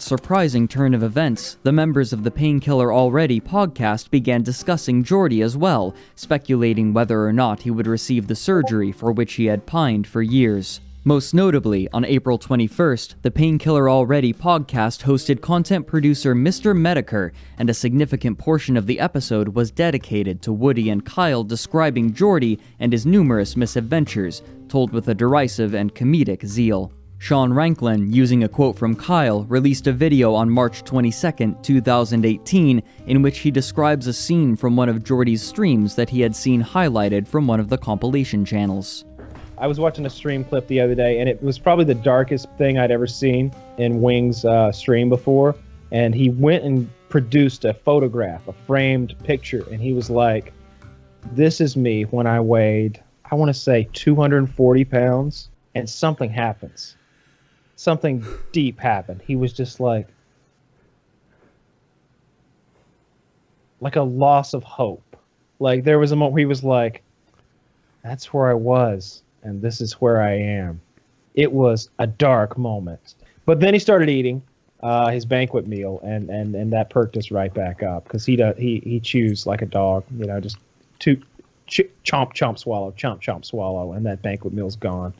surprising turn of events, the members of the Painkiller Already podcast began discussing Jordy as well, speculating whether or not he would receive the surgery for which he had pined for years. Most notably, on April 21st, the Painkiller Already podcast hosted content producer Mr. Medicare, and a significant portion of the episode was dedicated to Woody and Kyle describing Jordy and his numerous misadventures, told with a derisive and comedic zeal. Sean Ranklin, using a quote from Kyle, released a video on March 22, 2018, in which he describes a scene from one of Jordy's streams that he had seen highlighted from one of the compilation channels. I was watching a stream clip the other day, and it was probably the darkest thing I'd ever seen in Wing's stream before. And he went and produced a photograph, a framed picture, and he was like, "This is me when I weighed, I want to say 240 pounds, and something happens. Something deep happened." He was just like a loss of hope. Like there was a moment where he was like, "That's where I was. And this is where I am." It was a dark moment. But then he started eating his banquet meal, and that perked us right back up, because he chews like a dog, just chomp, chomp, swallow, chomp, chomp, swallow, and that banquet meal's gone.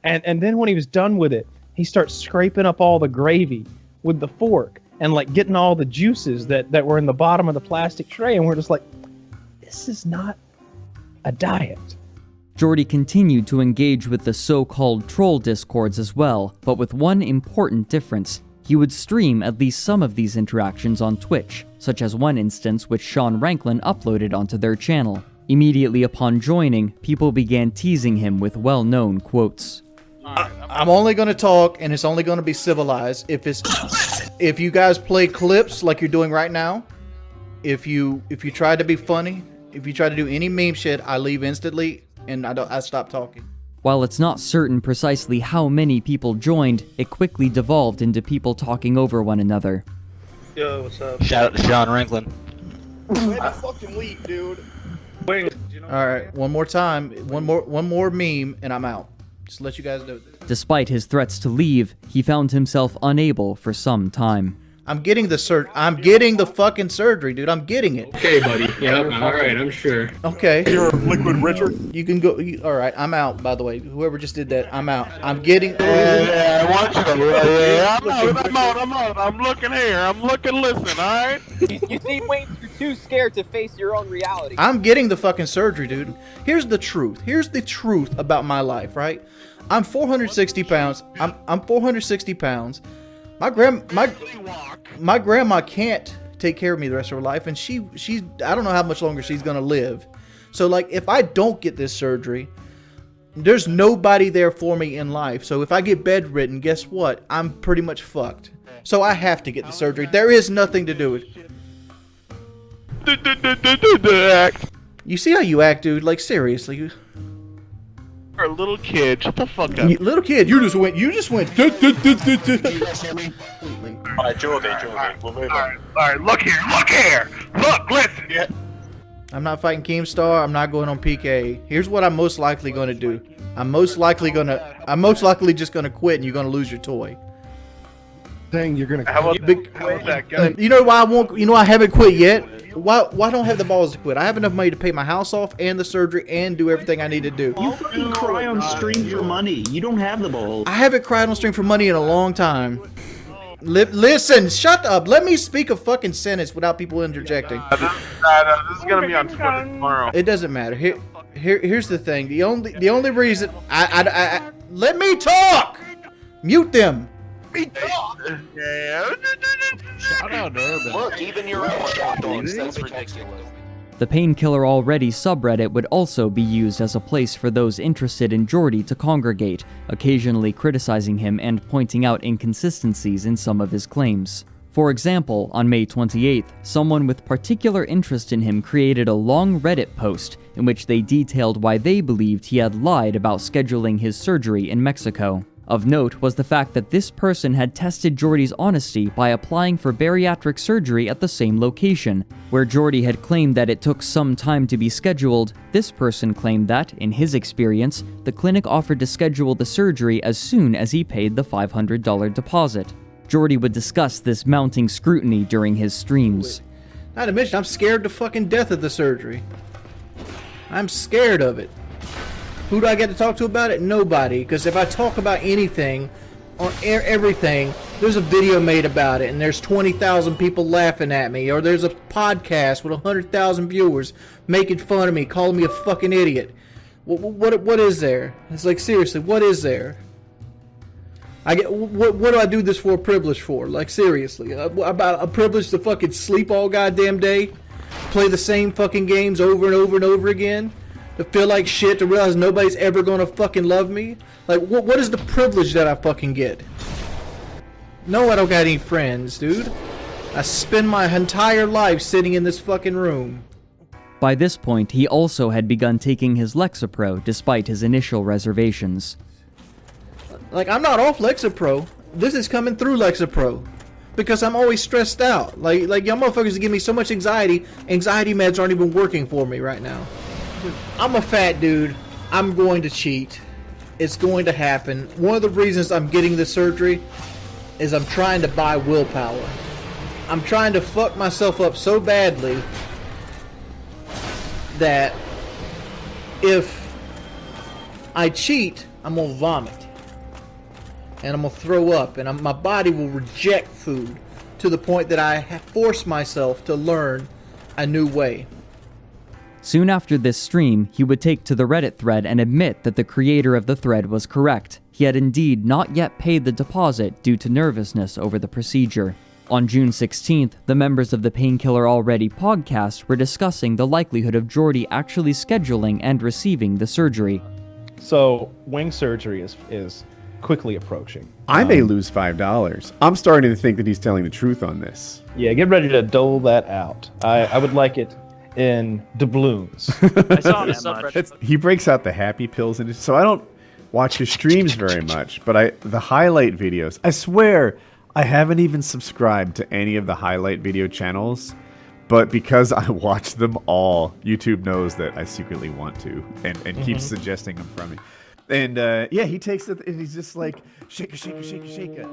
And then when he was done with it, he starts scraping up all the gravy with the fork and like getting all the juices that were in the bottom of the plastic tray, and we're just like, this is not a diet. Jordy continued to engage with the so-called troll discords as well, but with one important difference. He would stream at least some of these interactions on Twitch, such as one instance which Sean Ranklin uploaded onto their channel. Immediately upon joining, people began teasing him with well-known quotes. I'm only going to talk, and it's only going to be civilized if you guys play clips like you're doing right now. If you try to be funny, if you try to do any meme shit, I leave instantly. And I stopped talking. While it's not certain precisely how many people joined, it quickly devolved into people talking over one another. Yo, what's up? Shout out to Sean Ranklin. Wait a fucking week, dude. Wait. Alright, one more time. One more meme, and I'm out. Just to let you guys know this. Despite his threats to leave, he found himself unable for some time. I'm getting the fucking surgery, dude. I'm getting it. Okay, buddy. Yeah, alright, I'm sure. Okay. You're Liquid Richard? You can go. Alright, I'm out, by the way. Whoever just did that, I'm out. I'm getting... Yeah, I want you to... I'm out. I'm looking here. I'm looking, listen, alright? You seem way too scared to face your own reality. I'm getting the fucking surgery, dude. Here's the truth. Here's the truth about my life, right? I'm 460 pounds. I'm 460 pounds. My grandma can't take care of me the rest of her life, and she's I don't know how much longer she's gonna live. So like, if I don't get this surgery, there's nobody there for me in life. So if I get bedridden, guess what? I'm pretty much fucked. So I have to get the surgery. There is nothing to do with it. You see how you act, dude? Like seriously. You're a little kid. Shut the fuck up. Little kid, you just went. Alright, Jordy, we'll move on. Alright, look here. Look, listen. Yeah. I'm not fighting Keemstar. I'm not going on PK. Here's what I'm most likely going to do. I'm most likely just going to quit, and you're going to lose your toy. Dang, you're gonna. How about that guy? You know why I won't? You know I haven't quit yet. Why don't I have the balls to quit? I have enough money to pay my house off and the surgery and do everything I need to do. You fucking cry on stream for money. You don't have the balls. I haven't cried on stream for money in a long time. Listen, shut up. Let me speak a fucking sentence without people interjecting. This is gonna be on Twitter tomorrow. It doesn't matter. Here's the thing. The only reason I let me talk. Mute them. Yeah. Shout out to Urban. Look, even your own things. That's ridiculous. The Painkiller Already subreddit would also be used as a place for those interested in Jordy to congregate, occasionally criticizing him and pointing out inconsistencies in some of his claims. For example, on May 28th, someone with particular interest in him created a long Reddit post in which they detailed why they believed he had lied about scheduling his surgery in Mexico. Of note was the fact that this person had tested Jordy's honesty by applying for bariatric surgery at the same location. Where Jordy had claimed that it took some time to be scheduled, this person claimed that, in his experience, the clinic offered to schedule the surgery as soon as he paid the $500 deposit. Jordy would discuss this mounting scrutiny during his streams. Not to mention, I'm scared to fucking death of the surgery. I'm scared of it. Who do I get to talk to about it? Nobody. Because if I talk about anything, on everything, there's a video made about it, and there's 20,000 people laughing at me, or there's a podcast with 100,000 viewers making fun of me, calling me a fucking idiot. What is there? It's like, seriously, what is there? What do I do this for a privilege for? Like, seriously, about a privilege to fucking sleep all goddamn day, play the same fucking games over and over and over again, to feel like shit, to realize nobody's ever gonna fucking love me? Like, what is the privilege that I fucking get? No, I don't got any friends, dude. I spend my entire life sitting in this fucking room. By this point, he also had begun taking his Lexapro despite his initial reservations. Like, I'm not off Lexapro. This is coming through Lexapro. Because I'm always stressed out. Like y'all motherfuckers give me so much anxiety. Anxiety meds aren't even working for me right now. I'm a fat dude. I'm going to cheat. It's going to happen. One of the reasons I'm getting this surgery is I'm trying to buy willpower. I'm trying to fuck myself up so badly that if I cheat, I'm going to vomit. And I'm going to throw up. And my body will reject food to the point that I force myself to learn a new way. Soon after this stream, he would take to the Reddit thread and admit that the creator of the thread was correct. He had indeed not yet paid the deposit due to nervousness over the procedure. On June 16th, the members of the Painkiller Already podcast were discussing the likelihood of Jordy actually scheduling and receiving the surgery. So wing surgery is quickly approaching. I may lose $5. I'm starting to think that he's telling the truth on this. Yeah, get ready to dole that out. I would like it in doubloons. I saw on his subreddit. He breaks out the happy pills, and so I don't watch his streams very much, but the highlight videos, I swear I haven't even subscribed to any of the highlight video channels, but because I watch them all, YouTube knows that I secretly want to and keeps suggesting them from me. And yeah, he takes it and he's just like, shake it, shake it, shake it, shake it.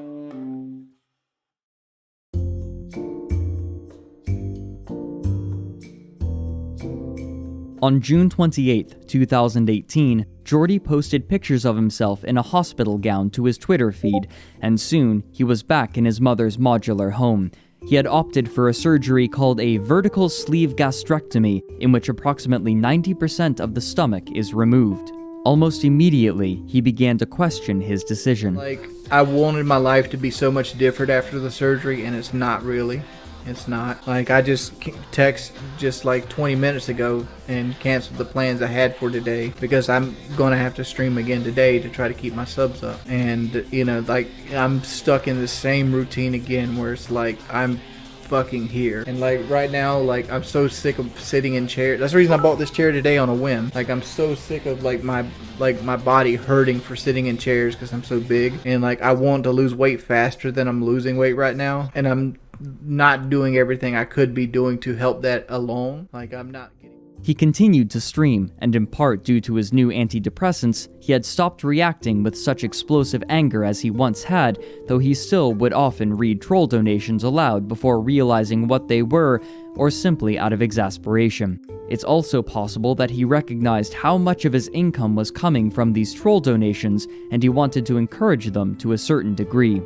On June 28, 2018, Jordy posted pictures of himself in a hospital gown to his Twitter feed, and soon he was back in his mother's modular home. He had opted for a surgery called a vertical sleeve gastrectomy, in which approximately 90% of the stomach is removed. Almost immediately, he began to question his decision. Like, I wanted my life to be so much different after the surgery, and it's not really. It's not. Like, I just text just like 20 minutes ago and canceled the plans I had for today because I'm going to have to stream again today to try to keep my subs up. And, you know, like, I'm stuck in the same routine again where it's like I'm fucking here. And, like, right now, like, I'm so sick of sitting in chairs. That's the reason I bought this chair today on a whim. Like, I'm so sick of, like, my body hurting for sitting in chairs because I'm so big. And, like, I want to lose weight faster than I'm losing weight right now. And I'm not doing everything I could be doing to help that alone. Like, I'm not getting... He continued to stream, and in part due to his new antidepressants, he had stopped reacting with such explosive anger as he once had, though he still would often read troll donations aloud before realizing what they were, or simply out of exasperation. It's also possible that he recognized how much of his income was coming from these troll donations, and he wanted to encourage them to a certain degree.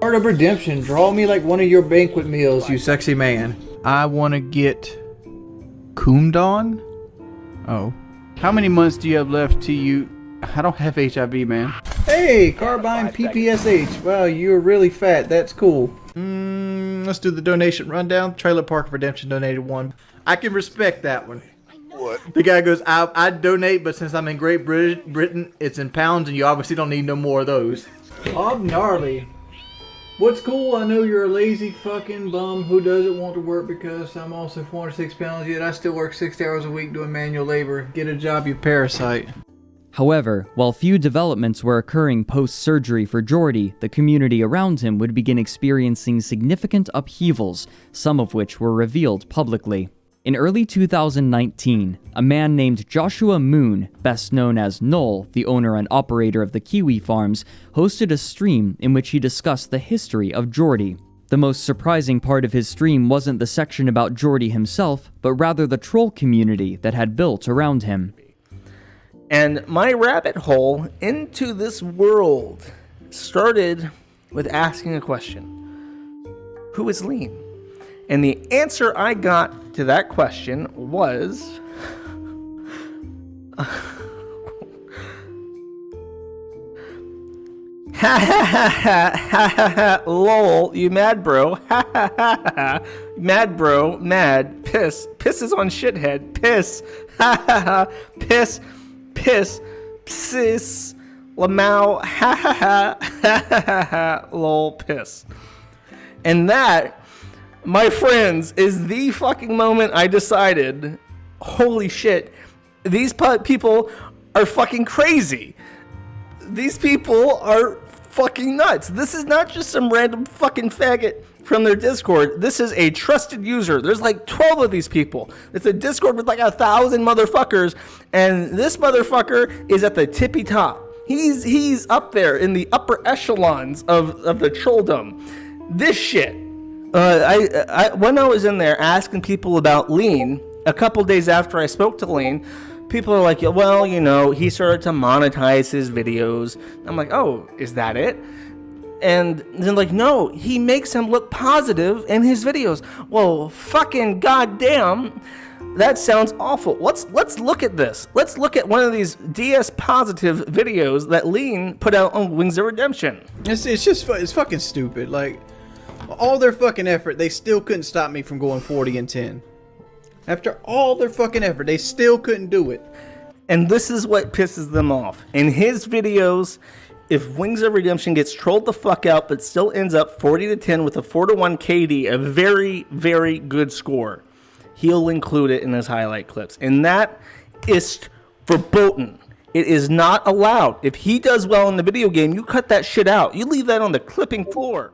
Art of Redemption, draw me like one of your banquet meals, you sexy man. I want to get... Coomdon? Oh. How many months do you have left to you... I don't have HIV, man. Hey, Carbine PPSH. Wow, you're really fat. That's cool. Let's do the donation rundown. Trailer Park Redemption donated one. I can respect that one. What? The guy goes, I donate, but since I'm in Great Britain, it's in pounds, and you obviously don't need no more of those. Bob Gnarly. What's cool, I know you're a lazy fucking bum who doesn't want to work because I'm also 406 pounds, yet I still work 60 hours a week doing manual labor. Get a job, you parasite. However, while few developments were occurring post-surgery for Jordy, the community around him would begin experiencing significant upheavals, some of which were revealed publicly. In early 2019, a man named Joshua Moon, best known as Noel, the owner and operator of the Kiwi Farms, hosted a stream in which he discussed the history of Jordy. The most surprising part of his stream wasn't the section about Jordy himself, but rather the troll community that had built around him. And my rabbit hole into this world started with asking a question. Who is Lean? And the answer I got to that question was... Ha ha ha ha ha ha ha, lol, you mad bro, ha ha ha ha, mad bro, mad, piss, pisses on shithead, piss, ha ha ha, piss, piss, psis, lamau, ha ha ha, ha ha ha ha, lol, piss. And that, my friends, is the fucking moment I decided, holy shit, these people are fucking crazy. These people are fucking nuts. This is not just some random fucking faggot from their Discord. This is a trusted user. There's like 12 of these people. It's a Discord with like 1,000 motherfuckers, and this motherfucker is at the tippy top. He's up there in the upper echelons of the trolldom. This shit. When I was in there asking people about Lean, a couple days after I spoke to Lean, people are like, well, you know, he started to monetize his videos. I'm like, oh, is that it? And they're like, no, he makes him look positive in his videos. Well, fucking goddamn, that sounds awful. Let's look at this. Let's look at one of these DS positive videos that Lean put out on Wings of Redemption. It's fucking stupid. Like, all their fucking effort, they still couldn't stop me from going 40-10. After all their fucking effort, they still couldn't do it. And this is what pisses them off. In his videos, if Wings of Redemption gets trolled the fuck out, but still ends up 40-10 with a 4-1 KD, a very, very good score, he'll include it in his highlight clips. And that is verboten. It is not allowed. If he does well in the video game, you cut that shit out. You leave that on the clipping floor.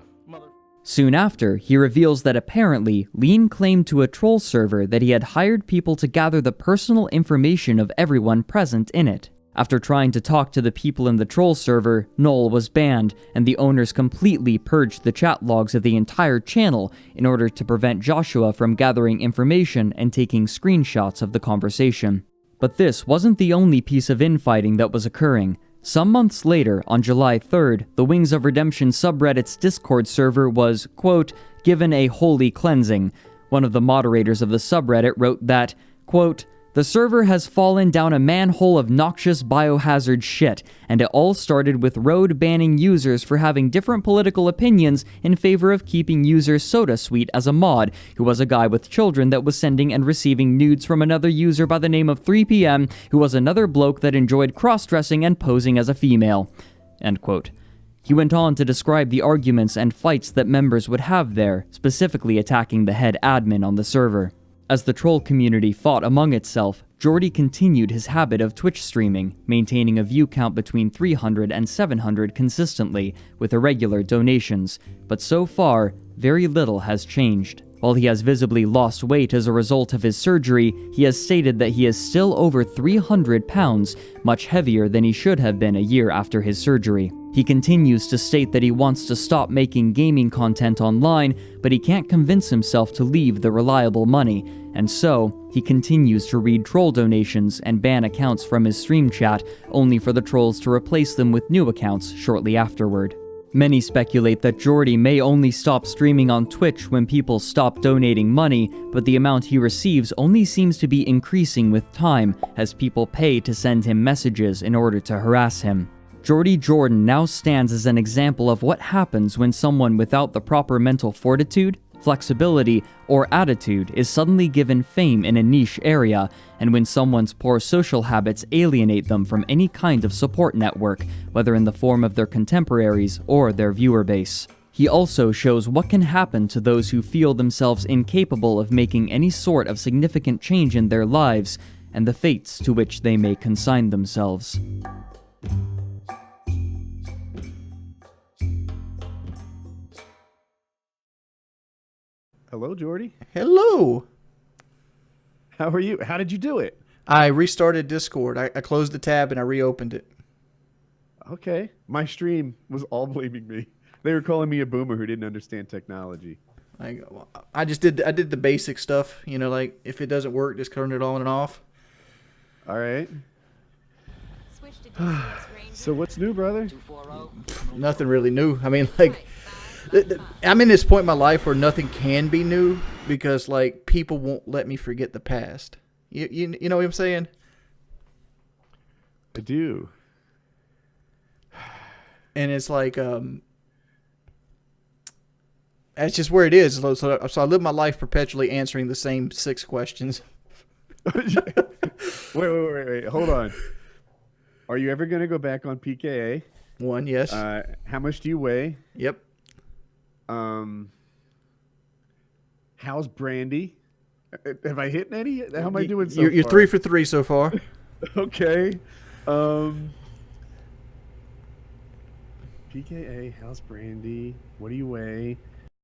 Soon after, he reveals that apparently, Lean claimed to a troll server that he had hired people to gather the personal information of everyone present in it. After trying to talk to the people in the troll server, Noel was banned, and the owners completely purged the chat logs of the entire channel in order to prevent Joshua from gathering information and taking screenshots of the conversation. But this wasn't the only piece of infighting that was occurring. Some months later, on July 3rd, the Wings of Redemption subreddit's Discord server was, quote, given a holy cleansing. One of the moderators of the subreddit wrote that, quote, the server has fallen down a manhole of noxious biohazard shit, and it all started with Road banning users for having different political opinions in favor of keeping user SodaSweet as a mod, who was a guy with children that was sending and receiving nudes from another user by the name of 3PM, who was another bloke that enjoyed cross-dressing and posing as a female. End quote. He went on to describe the arguments and fights that members would have there, specifically attacking the head admin on the server. As the troll community fought among itself, Jordy continued his habit of Twitch streaming, maintaining a view count between 300 and 700 consistently, with irregular donations, but so far, very little has changed. While he has visibly lost weight as a result of his surgery, he has stated that he is still over 300 pounds, much heavier than he should have been a year after his surgery. He continues to state that he wants to stop making gaming content online, but he can't convince himself to leave the reliable money, and so, he continues to read troll donations and ban accounts from his stream chat, only for the trolls to replace them with new accounts shortly afterward. Many speculate that Jordy may only stop streaming on Twitch when people stop donating money, but the amount he receives only seems to be increasing with time, as people pay to send him messages in order to harass him. Jordy Jordan now stands as an example of what happens when someone without the proper mental fortitude, flexibility, or attitude is suddenly given fame in a niche area, and when someone's poor social habits alienate them from any kind of support network, whether in the form of their contemporaries or their viewer base. He also shows what can happen to those who feel themselves incapable of making any sort of significant change in their lives, and the fates to which they may consign themselves. Hello, Jordy. Hello. How are you? How did you do it? I restarted Discord. I closed the tab and I reopened it. Okay. My stream was all blaming me. They were calling me a boomer who didn't understand technology. I did the basic stuff. You know, like if it doesn't work, just turn it on and off. All right. So what's new, brother? Nothing really new. I mean, like, I'm in this point in my life where nothing can be new because, like, people won't let me forget the past. You know what I'm saying? I do. And it's like, that's just where it is. So I live my life perpetually answering the same 6 questions. Wait. Hold on. Are you ever going to go back on PKA? 1, yes. How much do you weigh? Yep. How's Brandy? Have I hit any? How am I doing so You're far? 3 for 3 so far. Okay. PKA, how's Brandy? What do you weigh?